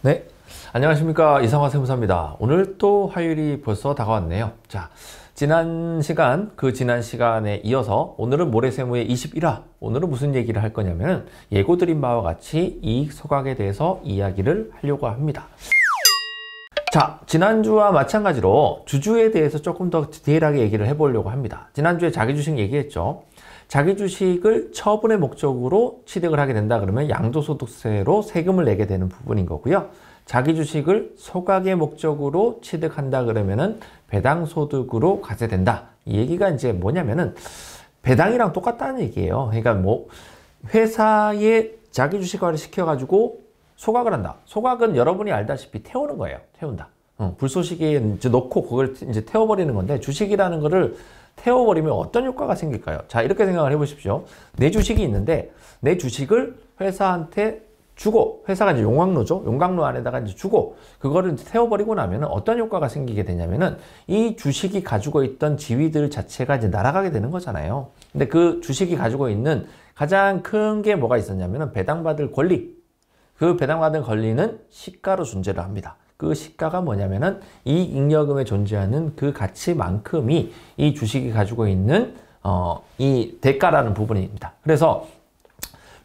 네, 안녕하십니까. 이상화 세무사입니다. 오늘 또 화요일이 벌써 다가왔네요. 자, 지난 시간에 이어서 오늘은 모래세무의 21화. 오늘은 무슨 얘기를 할 거냐면은 예고드린 바와 같이 이익 소각에 대해서 이야기를 하려고 합니다. 자, 지난주와 마찬가지로 주주에 대해서 조금 더 디테일하게 얘기를 해보려고 합니다. 지난주에 자기 주식 얘기했죠. 자기 주식을 처분의 목적으로 취득을 하게 된다 그러면 양도소득세로 세금을 내게 되는 부분인 거고요. 자기 주식을 소각의 목적으로 취득한다 그러면은 배당소득으로 가세된다. 이 얘기가 이제 뭐냐면은 배당이랑 똑같다는 얘기예요. 그러니까 뭐 회사에 자기 주식화를 시켜가지고 소각을 한다. 소각은 여러분이 알다시피 태우는 거예요. 태운다. 불쏘시개에 이제 넣고 그걸 이제 태워버리는 건데, 주식이라는 거를 태워버리면 어떤 효과가 생길까요? 자, 이렇게 생각을 해보십시오. 내 주식이 있는데 내 주식을 회사한테 주고, 회사가 이제 용광로죠. 용광로 안에다가 이제 주고, 그거를 이제 태워버리고 나면은 어떤 효과가 생기게 되냐면은 이 주식이 가지고 있던 지위들 자체가 이제 날아가게 되는 거잖아요. 근데 그 주식이 가지고 있는 가장 큰 게 뭐가 있었냐면은 배당받을 권리. 그 배당받은 권리는 시가로 존재를 합니다. 그 시가가 뭐냐면은 이 잉여금에 존재하는 그 가치만큼이 이 주식이 가지고 있는 이 대가라는 부분입니다. 그래서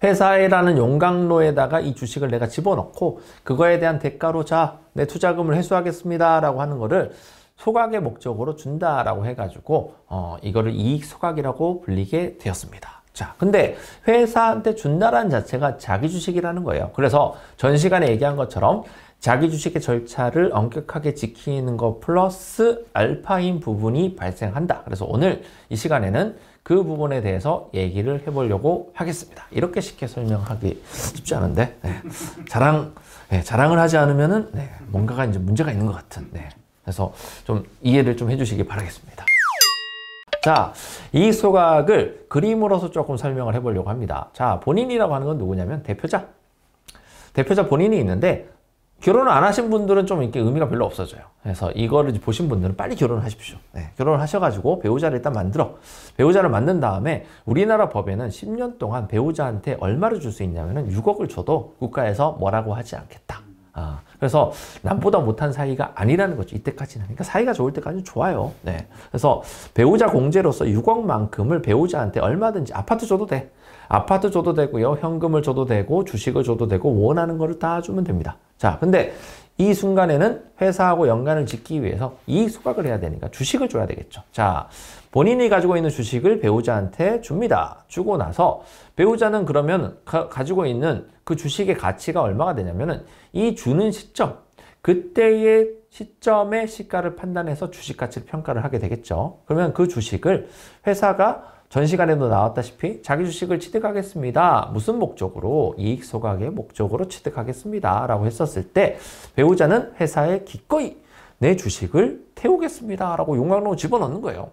회사라는 용광로에다가 이 주식을 내가 집어넣고 그거에 대한 대가로 자, 내 투자금을 회수하겠습니다 라고 하는 거를 소각의 목적으로 준다라고 해가지고 이거를 이익 소각이라고 불리게 되었습니다. 자, 근데 회사한테 준다라는 자체가 자기 주식이라는 거예요. 그래서 전 시간에 얘기한 것처럼 자기 주식의 절차를 엄격하게 지키는 것 플러스 알파인 부분이 발생한다. 그래서 오늘 이 시간에는 그 부분에 대해서 얘기를 해보려고 하겠습니다. 이렇게 쉽게 설명하기 쉽지 않은데, 자랑을 하지 않으면은, 뭔가가 이제 문제가 있는 것 같은, 그래서 좀 이해를 좀 해주시기 바라겠습니다. 자, 이익 소각을 그림으로서 조금 설명을 해보려고 합니다. 자, 본인이라고 하는 건 누구냐면 대표자 본인이 있는데, 결혼을 안 하신 분들은 좀 이렇게 의미가 별로 없어져요. 그래서 이거를 보신 분들은 빨리 결혼을 하십시오. 결혼을 하셔가지고 배우자를 일단 배우자를 만든 다음에 우리나라 법에는 10년 동안 배우자한테 얼마를 줄 수 있냐면은 6억을 줘도 국가에서 뭐라고 하지 않겠다. 그래서 남보다 못한 사이가 아니라는 거죠. 이때까지는. 그러니까 사이가 좋을 때까지는 좋아요. 그래서 배우자 공제로서 6억만큼을 배우자한테 얼마든지 아파트 줘도 돼. 아파트 줘도 되고요. 현금을 줘도 되고 주식을 줘도 되고 원하는 거를 다 주면 됩니다. 자, 근데 이 순간에는 회사하고 연관을 짓기 위해서 이익 소각을 해야 되니까 주식을 줘야 되겠죠. 자, 본인이 가지고 있는 주식을 배우자한테 줍니다. 주고 나서 배우자는 그러면 가지고 있는 그 주식의 가치가 얼마가 되냐면은 이 주는 시점, 그때의 시점의 시가를 판단해서 주식 가치를 평가를 하게 되겠죠. 그러면 그 주식을 회사가 전 시간에도 나왔다시피 자기 주식을 취득하겠습니다. 무슨 목적으로? 이익 소각의 목적으로 취득하겠습니다. 라고 했었을 때 배우자는 회사에 기꺼이 내 주식을 태우겠습니다. 라고 용광로 집어넣는 거예요.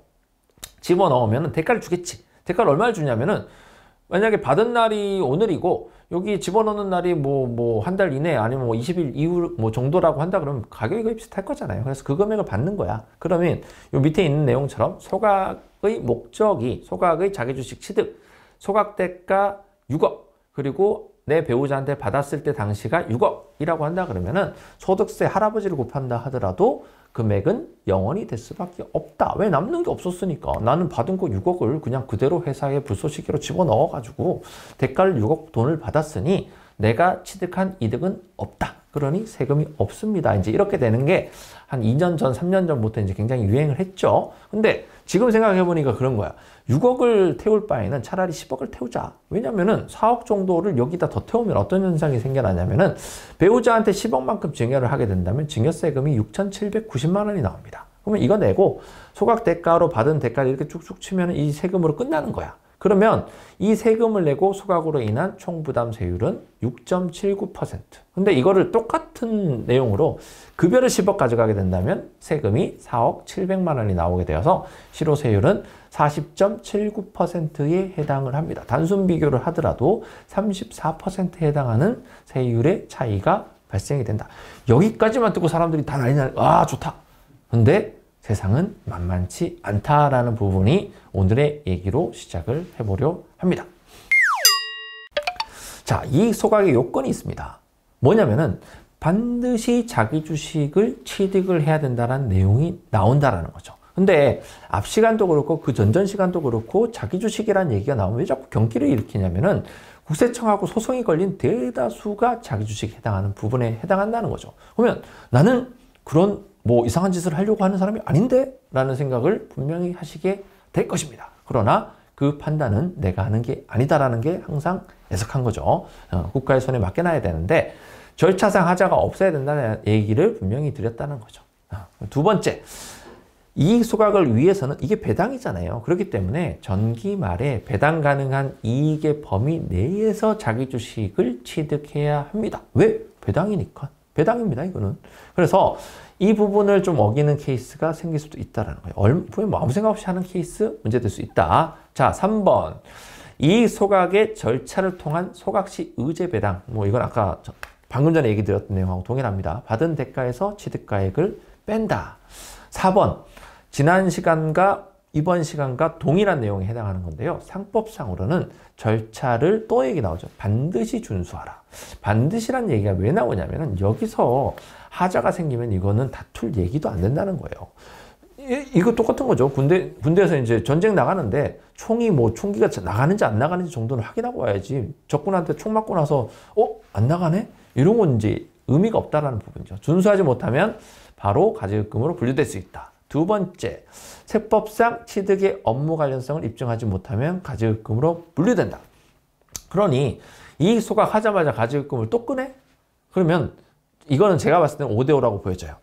집어넣으면 대가를 주겠지. 대가를 얼마를 주냐면은 만약에 받은 날이 오늘이고 여기 집어넣는 날이 한 달 이내 아니면 20일 이후 정도라고 한다 그러면 가격이 거의 비슷할 거잖아요. 그래서 그 금액을 받는 거야. 그러면 요 밑에 있는 내용처럼 소각의 목적이 소각의 자기주식 취득, 소각대가 6억, 그리고 내 배우자한테 받았을 때 당시가 6억이라고 한다 그러면은 소득세 할아버지를 곱한다 하더라도 금액은 0원이 될 수밖에 없다. 왜? 남는 게 없었으니까. 나는 받은 거 6억을 그냥 그대로 회사에 불쏘시개로 집어넣어가지고 대가를 6억 돈을 받았으니 내가 취득한 이득은 없다. 그러니 세금이 없습니다. 이제 이렇게 되는 게 한 2년 전, 3년 전부터 이제 굉장히 유행을 했죠. 근데 지금 생각해보니까 그런 거야. 6억을 태울 바에는 차라리 10억을 태우자. 왜냐면은 4억 정도를 여기다 더 태우면 어떤 현상이 생겨나냐면은 배우자한테 10억만큼 증여를 하게 된다면 증여세금이 6,790만 원이 나옵니다. 그러면 이거 내고 소각 대가로 받은 대가를 이렇게 쭉쭉 치면 이 세금으로 끝나는 거야. 그러면 이 세금을 내고 소각으로 인한 총부담세율은 6.79%. 근데 이거를 똑같은 내용으로 급여를 10억 가져가게 된다면 세금이 4억 700만 원이 나오게 되어서 실효세율은 40.79%에 해당을 합니다. 단순 비교를 하더라도 34%에 해당하는 세율의 차이가 발생이 된다. 여기까지만 듣고 사람들이 다 난리 나는, 아, 좋다. 근데 세상은 만만치 않다라는 부분이 오늘의 얘기로 시작을 해보려 합니다. 자, 이익 소각의 요건이 있습니다. 뭐냐면은 반드시 자기 주식을 취득을 해야 된다는 내용이 나온다라는 거죠. 근데 앞 시간도 그렇고 그 전전 시간도 그렇고 자기 주식이라는 얘기가 나오면 왜 자꾸 경기를 일으키냐면은 국세청하고 소송이 걸린 대다수가 자기 주식에 해당하는 부분에 해당한다는 거죠. 그러면 나는 그런 뭐 이상한 짓을 하려고 하는 사람이 아닌데? 라는 생각을 분명히 하시게 될 것입니다. 그러나 그 판단은 내가 하는 게 아니다라는 게 항상 애석한 거죠. 국가의 손에 맡겨놔야 되는데 절차상 하자가 없어야 된다는 얘기를 분명히 드렸다는 거죠. 두 번째, 이익 소각을 위해서는 이게 배당이잖아요. 그렇기 때문에 전기 말에 배당 가능한 이익의 범위 내에서 자기 주식을 취득해야 합니다. 왜? 배당이니까. 배당입니다, 이거는. 그래서 이 부분을 좀 어기는 케이스가 생길 수도 있다는 거예요. 뭐 아무 생각 없이 하는 케이스 문제될 수 있다. 자, 3번. 이익 소각의 절차를 통한 소각시 의제 배당. 뭐 이건 아까 방금 전에 얘기 드렸던 내용하고 동일합니다. 받은 대가에서 취득가액을 뺀다. 4번. 지난 시간과 이번 시간과 동일한 내용에 해당하는 건데요. 상법상으로는 절차를 또 얘기 나오죠. 반드시 준수하라. 반드시란 얘기가 왜 나오냐면은 여기서 하자가 생기면 이거는 다툴 얘기도 안 된다는 거예요. 이거 똑같은 거죠. 군대에서 이제 전쟁 나가는데 총기가 나가는지 안 나가는지 정도는 확인하고 와야지. 적군한테 총 맞고 나서 안 나가네? 이런 건 이제 의미가 없다라는 부분이죠. 준수하지 못하면 바로 가지급금으로 분류될 수 있다. 두 번째, 세법상 취득의 업무 관련성을 입증하지 못하면 가지급금으로 분류된다. 그러니 이익 소각하자마자 가지급금을 또 끄네? 그러면 이거는 제가 봤을 때는 5대5라고 보여져요.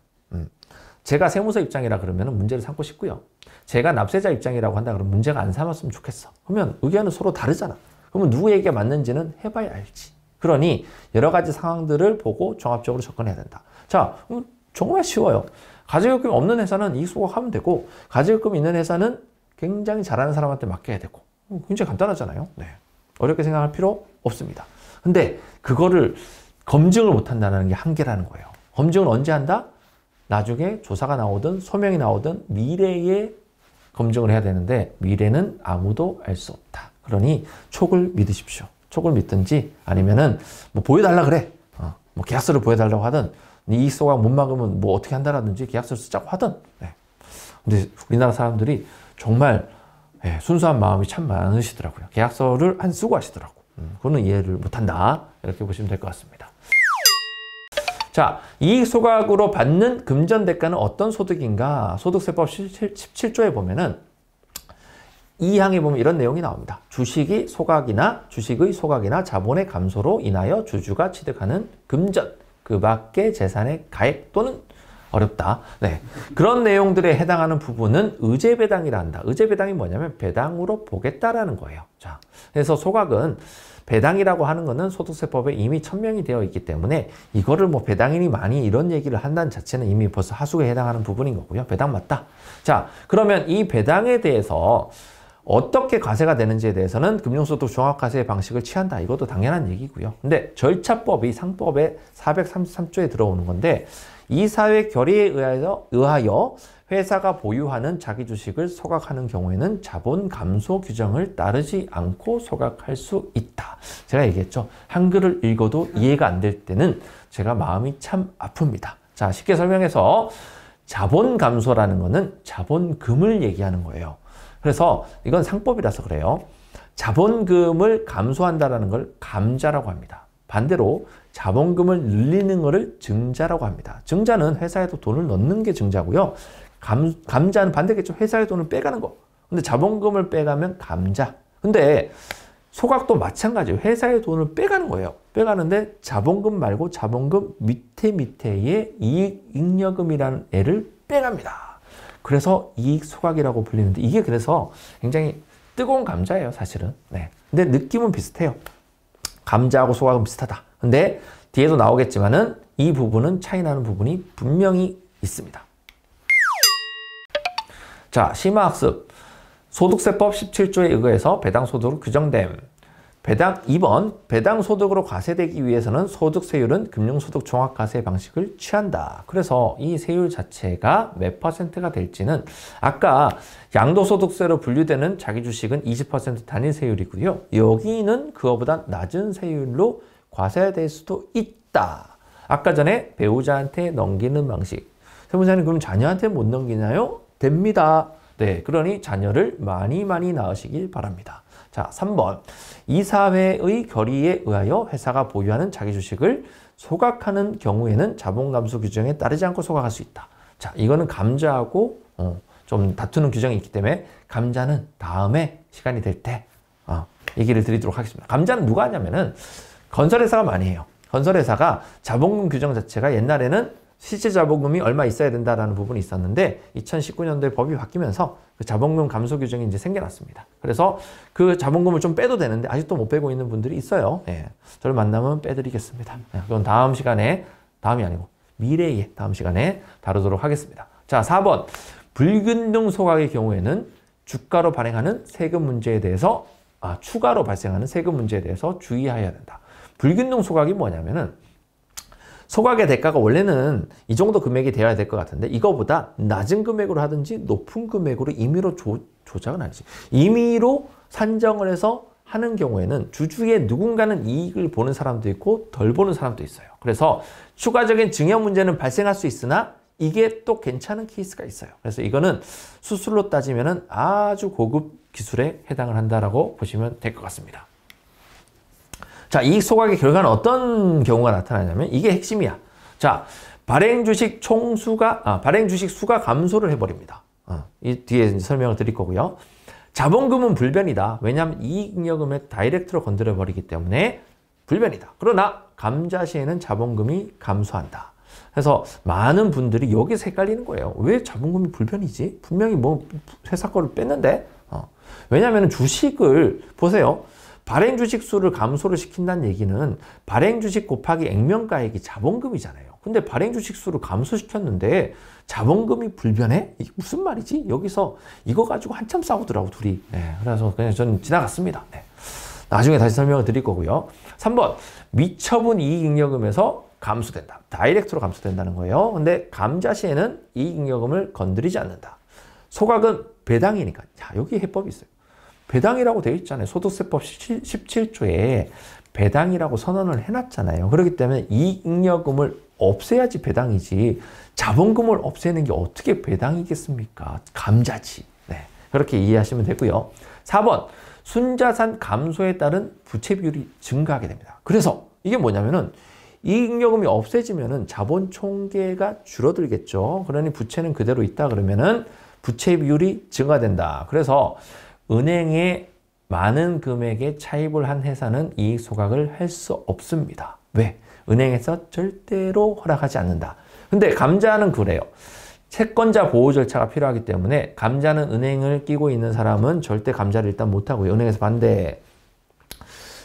제가 세무서 입장이라 그러면 문제를 삼고 싶고요. 제가 납세자 입장이라고 한다 그러면 문제가 안 삼았으면 좋겠어. 그러면 의견은 서로 다르잖아. 그러면 누구 얘기가 맞는지는 해봐야 알지. 그러니 여러 가지 상황들을 보고 종합적으로 접근해야 된다. 자, 정말 쉬워요. 가지급금이 없는 회사는 이익 소각하면 되고 가지급금이 있는 회사는 굉장히 잘하는 사람한테 맡겨야 되고 굉장히 간단하잖아요. 네. 어렵게 생각할 필요 없습니다. 근데 그거를 검증을 못한다는 게 한계라는 거예요. 검증을 언제 한다? 나중에 조사가 나오든 소명이 나오든 미래에 검증을 해야 되는데 미래는 아무도 알 수 없다. 그러니 촉을 믿으십시오. 촉을 믿든지 아니면은 뭐 보여달라 그래. 뭐 계약서를 보여달라고 하든 이익 소각 못 막으면 뭐 어떻게 한다라든지 계약서를 쓰자고 하든. 네. 근데 우리나라 사람들이 정말 순수한 마음이 참 많으시더라고요. 계약서를 안 쓰고 하시더라고. 그거는 이해를 못한다. 이렇게 보시면 될 것 같습니다. 자, 이익 소각으로 받는 금전 대가는 어떤 소득인가? 소득세법 17조에 보면은 이 항에 보면 이런 내용이 나옵니다. 주식의 소각이나 자본의 감소로 인하여 주주가 취득하는 금전, 그 밖의 재산의 가액 또는 어렵다. 네. 그런 내용들에 해당하는 부분은 의제배당이라 한다. 의제배당이 뭐냐면 배당으로 보겠다라는 거예요. 자, 그래서 소각은 배당이라고 하는 거는 소득세법에 이미 천명이 되어 있기 때문에 이거를 뭐 배당이니 많이 이런 얘기를 한다는 자체는 이미 벌써 하수에 해당하는 부분인 거고요. 배당 맞다. 자, 그러면 이 배당에 대해서 어떻게 과세가 되는지에 대해서는 금융소득 종합과세 방식을 취한다. 이것도 당연한 얘기고요. 근데 절차법이 상법의 433조에 들어오는 건데 이사회 결의에 의하여 회사가 보유하는 자기 주식을 소각하는 경우에는 자본 감소 규정을 따르지 않고 소각할 수 있다. 제가 얘기했죠. 한글을 읽어도 이해가 안 될 때는 제가 마음이 참 아픕니다. 자, 쉽게 설명해서 자본 감소라는 거는 자본금을 얘기하는 거예요. 그래서 이건 상법이라서 그래요. 자본금을 감소한다는 걸 감자라고 합니다. 반대로 자본금을 늘리는 것을 증자라고 합니다. 증자는 회사에도 돈을 넣는 게 증자고요. 감자는 반대겠죠. 회사의 돈을 빼가는 거. 근데 자본금을 빼가면 감자. 근데 소각도 마찬가지예요. 회사의 돈을 빼가는 거예요. 빼가는데 자본금 말고 자본금 밑에의 이익잉여금이라는 애를 빼갑니다. 그래서 이익 소각이라고 불리는데 이게 그래서 굉장히 뜨거운 감자예요, 사실은. 네. 근데 느낌은 비슷해요. 감자하고 소각은 비슷하다. 근데 뒤에도 나오겠지만은 이 부분은 차이 나는 부분이 분명히 있습니다. 자, 심화학습. 소득세법 17조에 의거해서 배당소득으로 규정됨. 2번, 배당소득으로 과세되기 위해서는 소득세율은 금융소득 종합과세 방식을 취한다. 그래서 이 세율 자체가 몇 %가 될지는 아까 양도소득세로 분류되는 자기주식은 20% 단일 세율이고요. 여기는 그거보다 낮은 세율로 과세될 수도 있다. 아까 전에 배우자한테 넘기는 방식. 세무사님 그럼 자녀한테 못 넘기나요? 됩니다. 네, 그러니 자녀를 많이 낳으시길 바랍니다. 자, 3번. 이사회의 결의에 의하여 회사가 보유하는 자기 주식을 소각하는 경우에는 자본감소 규정에 따르지 않고 소각할 수 있다. 자, 이거는 감자하고 좀 다투는 규정이 있기 때문에 감자는 다음에 시간이 될 때 얘기를 드리도록 하겠습니다. 감자는 누가 하냐면은 건설회사가 많이 해요. 건설회사가 자본금 규정 자체가 옛날에는 실제 자본금이 얼마 있어야 된다라는 부분이 있었는데 2019년도에 법이 바뀌면서 그 자본금 감소 규정이 이제 생겨났습니다. 그래서 그 자본금을 좀 빼도 되는데 아직도 못 빼고 있는 분들이 있어요. 예. 저를 만나면 빼드리겠습니다. 예. 그건 다음 시간에, 다음이 아니고 미래의 다음 시간에 다루도록 하겠습니다. 자, 4번. 불균등 소각의 경우에는 주가로 발행하는 세금 문제에 대해서 추가로 발생하는 세금 문제에 대해서 주의해야 된다. 불균등 소각이 뭐냐면은 소각의 대가가 원래는 이 정도 금액이 되어야 될 것 같은데 이거보다 낮은 금액으로 하든지 높은 금액으로 임의로 조작은 아니지. 임의로 산정을 해서 하는 경우에는 주주의 누군가는 이익을 보는 사람도 있고 덜 보는 사람도 있어요. 그래서 추가적인 증여 문제는 발생할 수 있으나 이게 또 괜찮은 케이스가 있어요. 그래서 이거는 수술로 따지면은 아주 고급 기술에 해당을 한다라고 보시면 될 것 같습니다. 자, 이익 소각의 결과는 어떤 경우가 나타나냐면 이게 핵심이야. 자, 발행 주식 수가 감소를 해버립니다. 이 뒤에 설명을 드릴 거고요. 자본금은 불변이다. 왜냐하면 이익잉여금에 다이렉트로 건드려 버리기 때문에 불변이다. 그러나 감자 시에는 자본금이 감소한다. 그래서 많은 분들이 여기서 헷갈리는 거예요. 왜 자본금이 불변이지? 분명히 뭐 회사 거를 뺐는데? 왜냐하면 주식을 보세요. 발행 주식 수를 감소를 시킨다는 얘기는 발행 주식 곱하기 액면가액이 자본금이잖아요. 근데 발행 주식 수를 감소시켰는데 자본금이 불변해? 이게 무슨 말이지? 여기서 이거 가지고 한참 싸우더라고, 둘이. 네, 그래서 그냥 저는 지나갔습니다. 네. 나중에 다시 설명을 드릴 거고요. 3번. 미처분 이익잉여금에서 감소된다. 다이렉트로 감소된다는 거예요. 근데 감자 시에는 이익잉여금을 건드리지 않는다. 소각은 배당이니까. 자, 여기 해법이 있어요. 배당이라고 되어 있잖아요. 소득세법 17조에 배당이라고 선언을 해놨잖아요. 그렇기 때문에 이익잉여금을 없애야지 배당이지 자본금을 없애는 게 어떻게 배당이겠습니까? 감자지. 네, 그렇게 이해하시면 되고요. 4번. 순자산 감소에 따른 부채 비율이 증가하게 됩니다. 그래서 이게 뭐냐면은 이익잉여금이 없애지면은 자본 총계가 줄어들겠죠. 그러니 부채는 그대로 있다 그러면은 부채 비율이 증가된다. 그래서 은행에 많은 금액의 차입을 한 회사는 이익 소각을 할 수 없습니다. 왜? 은행에서 절대로 허락하지 않는다. 근데 감자는 그래요. 채권자 보호 절차가 필요하기 때문에 감자는 은행을 끼고 있는 사람은 절대 감자를 일단 못하고요. 은행에서 반대.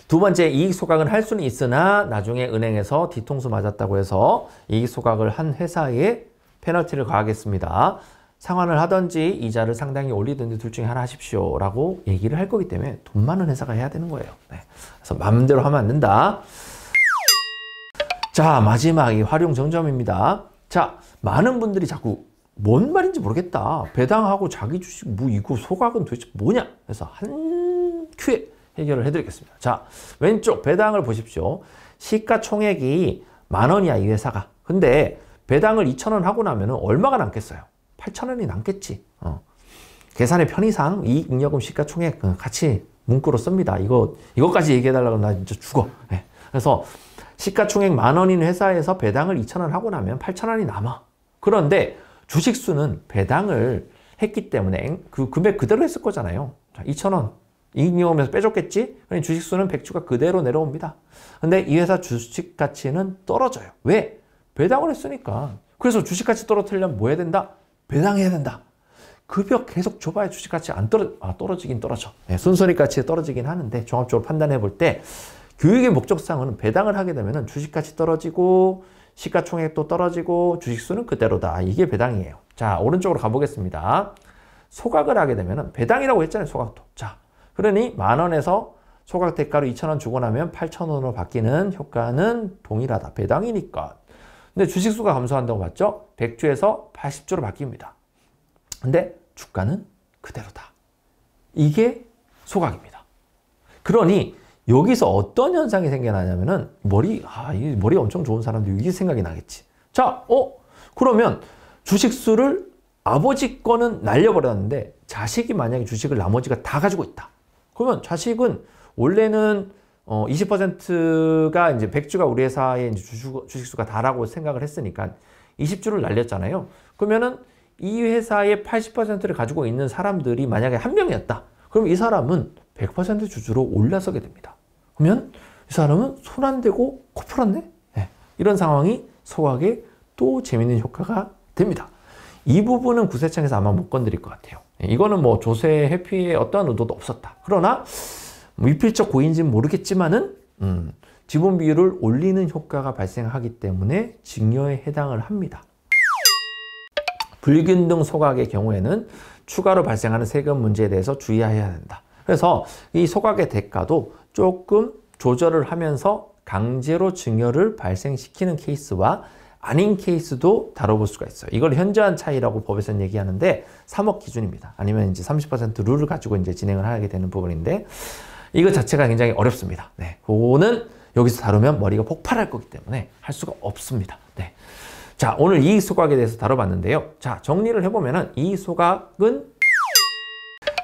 두 번째, 이익 소각은 할 수는 있으나 나중에 은행에서 뒤통수 맞았다고 해서 이익 소각을 한 회사에 페널티를 가하겠습니다. 상환을 하든지 이자를 상당히 올리든지 둘 중에 하나 하십시오 라고 얘기를 할 거기 때문에 돈 많은 회사가 해야 되는 거예요. 네. 그래서 마음대로 하면 안 된다. 자, 마지막 이 활용 정점입니다. 자, 많은 분들이 자꾸 뭔 말인지 모르겠다. 배당하고 자기 주식 뭐 이거 소각은 도대체 뭐냐? 그래서 한 큐에 해결을 해드리겠습니다. 자, 왼쪽 배당을 보십시오. 시가총액이 10,000원이야, 이 회사가. 근데 배당을 2,000원 하고 나면 얼마가 남겠어요? 8,000원이 남겠지. 계산의 편의상 이익잉여금 시가총액 같이 문구로 씁니다. 이거까지 얘기해달라고 나 진짜 죽어. 네. 그래서 시가총액 10,000원인 회사에서 배당을 2,000원 하고 나면 8,000원이 남아. 그런데 주식수는 배당을 했기 때문에 그 금액 그대로 했을 거잖아요. 자, 2,000원 이익잉여금에서 빼줬겠지? 그러니 주식수는 100주가 그대로 내려옵니다. 근데 이 회사 주식 가치는 떨어져요. 왜? 배당을 했으니까. 그래서 주식 가치 떨어뜨리려면 뭐 해야 된다? 배당해야 된다. 급여 계속 줘봐야 주식가치 떨어지긴 떨어져. 네, 순손익가치에 떨어지긴 하는데 종합적으로 판단해 볼 때 교육의 목적상은 배당을 하게 되면 주식가치 떨어지고 시가총액도 떨어지고 주식수는 그대로다. 이게 배당이에요. 자, 오른쪽으로 가보겠습니다. 소각을 하게 되면 배당이라고 했잖아요. 소각도. 자, 그러니 10,000원에서 소각 대가로 2,000원 주고 나면 8,000원으로 바뀌는 효과는 동일하다. 배당이니까. 근데 주식수가 감소한다고 봤죠? 100주에서 80주로 바뀝니다. 근데 주가는 그대로다. 이게 소각입니다. 그러니 여기서 어떤 현상이 생겨나냐면은 이 머리가 엄청 좋은 사람들 이게 생각이 나겠지. 자, 그러면 주식수를 아버지 거는 날려버렸는데 자식이 만약에 주식을 나머지가 다 가지고 있다. 그러면 자식은 원래는 20%가 이제 100주가 우리 회사의 이제 주식수가 다라고 생각을 했으니까 20주를 날렸잖아요. 그러면은 이 회사의 80%를 가지고 있는 사람들이 만약에 한 명이었다. 그럼 이 사람은 100% 주주로 올라서게 됩니다. 그러면 이 사람은 손 안 대고 코 풀었네? 네. 이런 상황이 소각에 또 재밌는 효과가 됩니다. 이 부분은 구세청에서 아마 못 건드릴 것 같아요. 이거는 뭐 조세 회피에 어떠한 의도도 없었다. 그러나 미필적 고의인지는 모르겠지만은 지분 비율을 올리는 효과가 발생하기 때문에 증여에 해당을 합니다. 불균등 소각의 경우에는 추가로 발생하는 세금 문제에 대해서 주의해야 된다. 그래서 이 소각의 대가도 조금 조절을 하면서 강제로 증여를 발생시키는 케이스와 아닌 케이스도 다뤄볼 수가 있어요. 이걸 현저한 차이라고 법에서는 얘기하는데 3억 기준입니다. 아니면 이제 30% 룰을 가지고 이제 진행을 하게 되는 부분인데 이거 자체가 굉장히 어렵습니다. 네. 그거는 여기서 다루면 머리가 폭발할 거기 때문에 할 수가 없습니다. 네. 자, 오늘 이익 소각에 대해서 다뤄봤는데요. 자, 정리를 해보면은 이익 소각은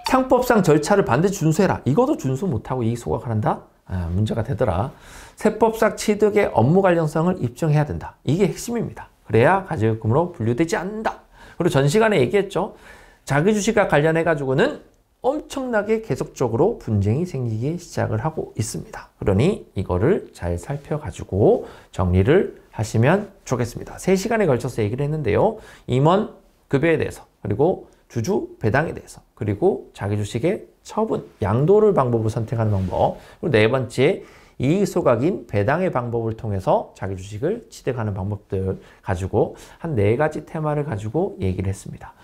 상법상 절차를 반드시 준수해라. 이것도 준수 못하고 이익 소각을 한다? 문제가 되더라. 세법상 취득의 업무 관련성을 입증해야 된다. 이게 핵심입니다. 그래야 가지금으로 분류되지 않는다. 그리고 전 시간에 얘기했죠. 자기 주식과 관련해 가지고는 엄청나게 계속적으로 분쟁이 생기기 시작을 하고 있습니다. 그러니 이거를 잘 살펴가지고 정리를 하시면 좋겠습니다. 3시간에 걸쳐서 얘기를 했는데요. 임원 급여에 대해서, 그리고 주주 배당에 대해서, 그리고 자기 주식의 처분, 양도를 방법으로 선택하는 방법, 그리고 4번째 이익 소각인 배당의 방법을 통해서 자기 주식을 취득하는 방법들 가지고 한 4가지 테마를 가지고 얘기를 했습니다.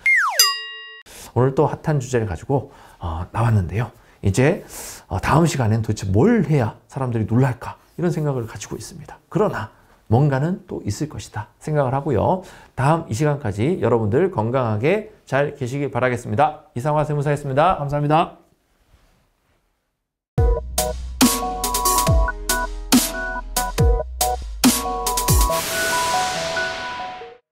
오늘 또 핫한 주제를 가지고 나왔는데요. 이제 다음 시간엔 도대체 뭘 해야 사람들이 놀랄까 이런 생각을 가지고 있습니다. 그러나 뭔가는 또 있을 것이다 생각을 하고요. 다음 이 시간까지 여러분들 건강하게 잘 계시길 바라겠습니다. 이상화 세무사였습니다. 감사합니다.